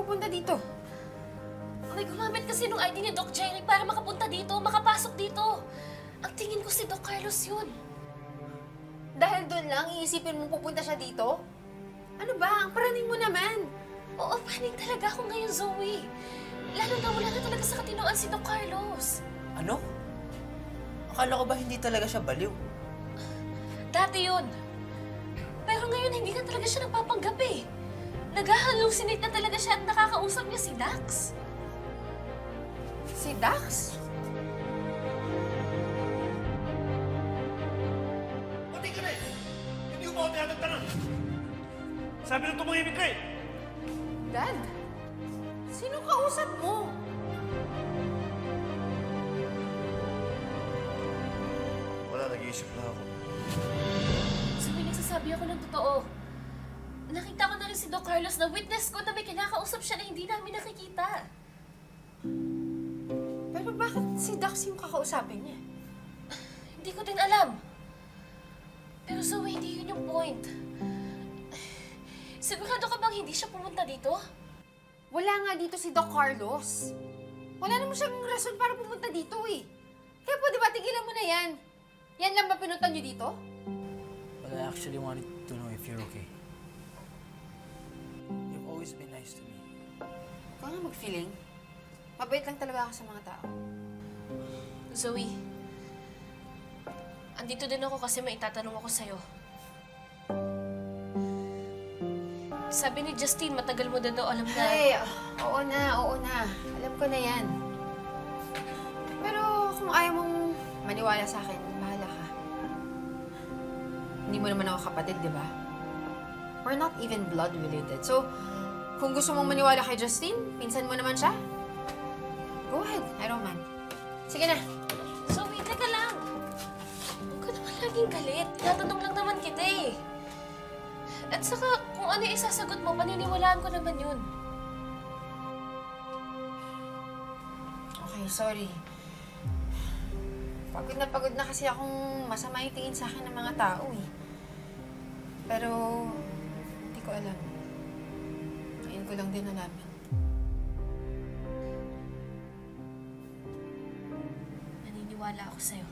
pupunta dito? May gumamit kasi nung ID ni Doc Jerry para makapunta dito, makapasok dito. Ang tingin ko si Doc Carlos yun. Dahil doon lang, iisipin mong pupunta siya dito? Ano ba? Ang paraning mo naman. Oo, panig talaga ako ngayon, Zoe. Lalo na wala na talaga sa katinoan si Doc Carlos. Ano? Akala ko ba hindi talaga siya baliw? Dati yun. Pero ngayon, hindi na talaga siya nagpapanggap eh. Nag-hallucinate na talaga siya at nakakausap niya si Dax. Si Dax? Pati ka na eh! Hindi ko ba ako tinatantanan? Sabi na tumahimik ka eh! Dad? Sino kausap mo? Wala, nag-iisip na ako. Zoe, nagsasabi ako ng totoo. Nakita ko na rin si Doc Carlos na witness ko na may kinakausap siya na hindi namin nakikita. Pero bakit si Dax yung kakausapin niya? Hindi ko din alam. Pero Zoe, hindi yun yung point. Sigurado ka bang hindi siya pumunta dito? Wala nga dito si Doc Carlos. Wala naman siyang rason para pumunta dito eh. Kaya pwede ba tigilan mo na yan? Yan lang ba pinuntan niyo dito? But I actually wanted to know if you're okay. You've always been nice to me. Ikaw nga mag-feeling. Mabait lang talaga ako sa mga tao. Zoe, andito din ako kasi may itatanong ako sa'yo. Sabi ni Justine, matagal mo daw alam na... Ay, oo na, oo na. Alam ko na yan. Pero kung ayaw mong maniwala sa akin, bahala ka. Hindi mo naman ako kapatid, di ba? We're not even blood related. So, kung gusto mong maniwala kay Justine, pinsan mo naman siya. Go ahead, I don't mind. Sige na. Zoe, teka lang. Huwag ka naman laging galit. Tinatanong lang naman kita eh. At saka, kung ano yung isasagot mo, paniniwalaan ko naman yun. Okay, sorry. Pagod na kasi akong masama yung tingin sa akin ng mga tao eh. Pero, hindi ko alam. Ngayon ko lang din nalaman. Naniniwala ako sa'yo.